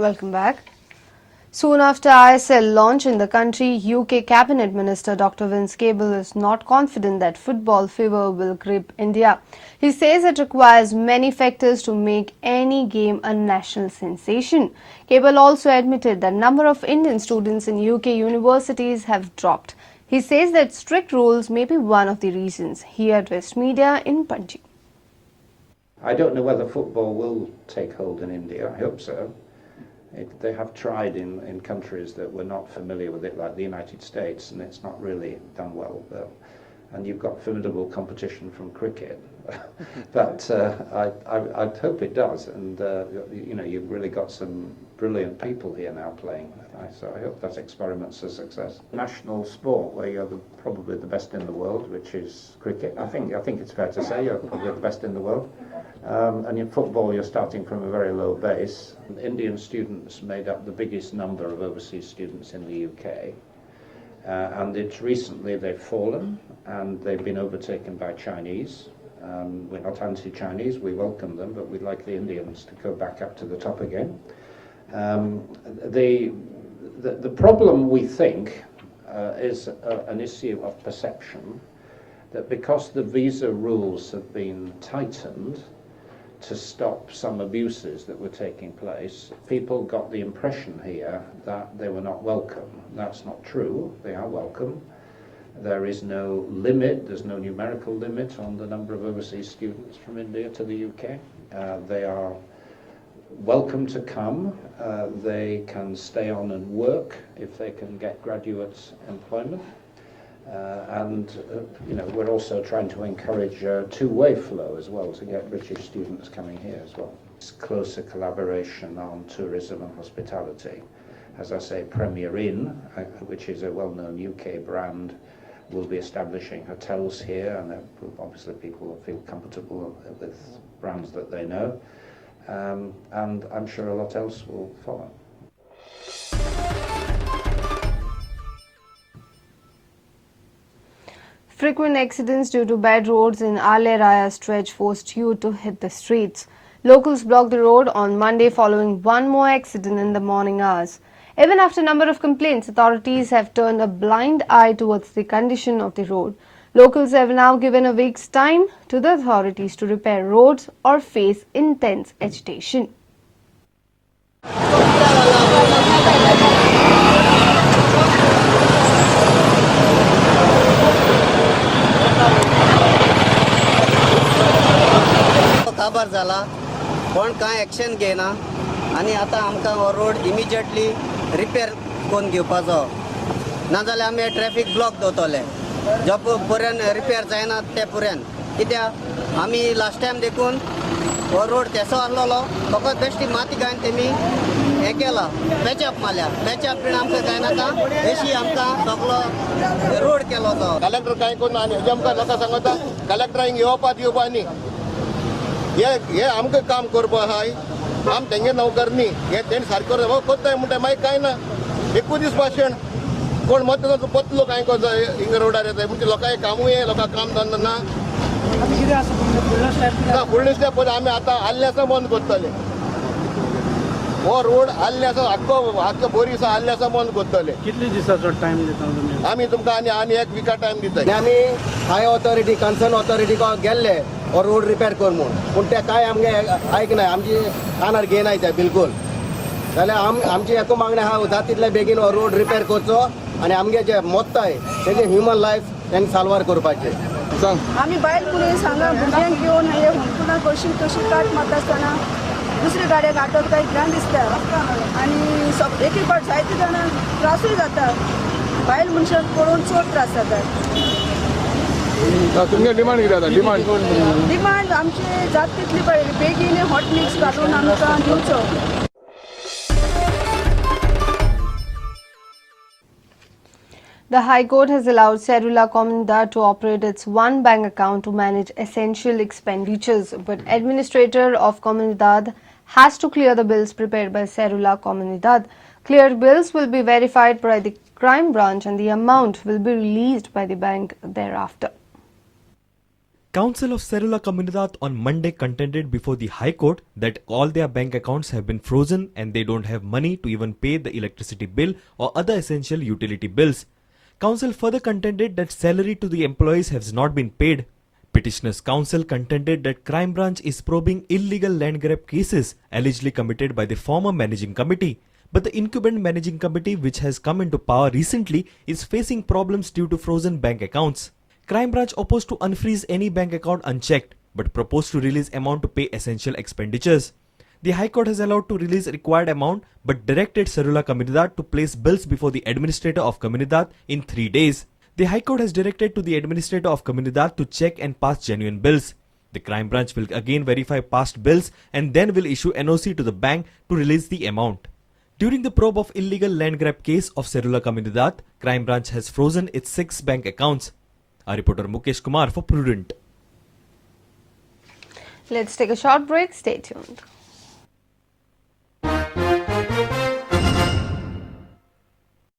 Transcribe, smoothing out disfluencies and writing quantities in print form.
Welcome back. Soon after ISL launch in the country, UK Cabinet Minister Dr. Vince Cable is not confident that football fever will grip India. He says it requires many factors to make any game a national sensation. Cable also admitted that number of Indian students in UK universities have dropped. He says that strict rules may be one of the reasons. He addressed media in Panji. I don't know whether football will take hold in India. I hope so. They have tried in countries that were not familiar with it, like the United States, and it's not really done well. And you've got formidable competition from cricket. But I hope it does. And you've really got some brilliant people here now playing. So I hope that experiment's a success. National sport where you're probably the best in the world, which is cricket. I think it's fair to say you're probably the best in the world. And in football, you're starting from a very low base. Indian students made up the biggest number of overseas students in the UK. And it's recently they've fallen, and they've been overtaken by Chinese. We're not anti-Chinese, we welcome them, but we'd like the Indians to go back up to the top again. The problem, we think, is an issue of perception, that because the visa rules have been tightened to stop some abuses that were taking place, people got the impression here that they were not welcome. That's not true. They are welcome. There is no limit, there's no numerical limit on the number of overseas students from India to the UK. They are welcome to come. They can stay on and work if they can get graduate employment. We're also trying to encourage two-way flow as well to get British students coming here as well. It's closer collaboration on tourism and hospitality. As I say, Premier Inn, which is a well-known UK brand, will be establishing hotels here, and obviously people will feel comfortable with brands that they know. And I'm sure a lot else will follow. Frequent accidents due to bad roads in Raia stretch forced youth to hit the streets. Locals blocked the road on Monday following one more accident in the morning hours. Even after a number of complaints, authorities have turned a blind eye towards the condition of the road. Locals have now given a week's time to the authorities to repair roads or face intense agitation. खबर झाला पण कांय action घेना आनी आतां आमकां हो road immediately repair करून घेवपाचो नाजाल्यार आमी ट्रॅफिक ब्लॉक दवरतले जो पर्यंत रिपेर जायना ते पर्यंत कित्याक आमी लास्ट टायम देखून हो रोड तेसो आसलोलो फकत बेश्टी माती घालून तेमी हें केला पॅचअप मारल्या पॅचअप बीन आमकां कांय नाका अशी आमकां सगळो रोड केलो तो कलेक्टर कांय करना आनी हेजे आमकां लोकां सांगता कलेक्टरांक येवपा न्ही हे आमकां काम करपा आहाय आम तेंगे नौकरनी हे तेणी सारको कोत्ताय म्हणटा मागीर कांय ना एकूच दीस भाशण कोण मत पतलो कांय करता हिंगा रोडार येताय म्हणजे लोकांक कामूय लोकांक काम धंदो ना फुडले स्टेप आमी आतां आल्ल्यासा बंद करतले हो रोड आल्ल्यासा आख्खो बोरीसा आल्ल्यासा बंद करतले कितले दिसाचो टायम दिता तुमी आमी तुमकां आनी एक विका टायम दिताय आमी हाय ऑथॉरिटी कन्सर्न ऑथॉरिटीक गेल्ले हो रोड रिपेर कर म्हूण पूण ते कांय आमगे आयकनाय आमची कानार घेयनाय ते बिलकूल जाल्यार आमची एकू मागणी आहा जाता तितले बेगीन हो रोड रिपेर करचो आनी आमगे जे मोत्ताय तेजे ह्युमन लायफ तेंका साल्वार करपाचे आमी बायल पुलीस हांगा भुरग्यांक घेवन हे हुमकुना कशी काट मारता आसतना दुसरे गाड्याक आटोवप काय ध्यान दिसता आनी एक फावट जायते जाणां त्रासूय जाता बायल मनशाक पळोवन चड त्रास जाता तुमगे डिमांड कितें आसा डिमांड आमचे जात तितली पळय बेगीन हॉट मिक्स घालून आमकां दिवचो. The High Court has allowed Cellular Comunidad to operate its one bank account to manage essential expenditures, but administrator of Comunidad has to clear the bills prepared by Cellular Comunidad. Cleared bills will be verified by the crime branch and the amount will be released by the bank thereafter. Council of Cerula Comunidad on Monday contended before the High Court that all their bank accounts have been frozen and they don't have money to even pay the electricity bill or other essential utility bills. Council further contended that salary to the employees has not been paid. Petitioners' Council contended that Crime Branch is probing illegal land grab cases allegedly committed by the former managing committee. But the incumbent managing committee, which has come into power recently, is facing problems due to frozen bank accounts. Crime Branch opposed to unfreeze any bank account unchecked, but proposed to release amount to pay essential expenditures. The High Court has allowed to release required amount, but directed Cerula Comunidad to place bills before the administrator of Comunidad in 3 days. The High Court has directed to the administrator of Comunidad to check and pass genuine bills. The Crime Branch will again verify past bills and then will issue NOC to the bank to release the amount. During the probe of illegal land grab case of Cerula Comunidad, Crime Branch has frozen its 6 bank accounts. Our reporter Mukesh Kumar for Prudent. Let's take a short break. Stay tuned.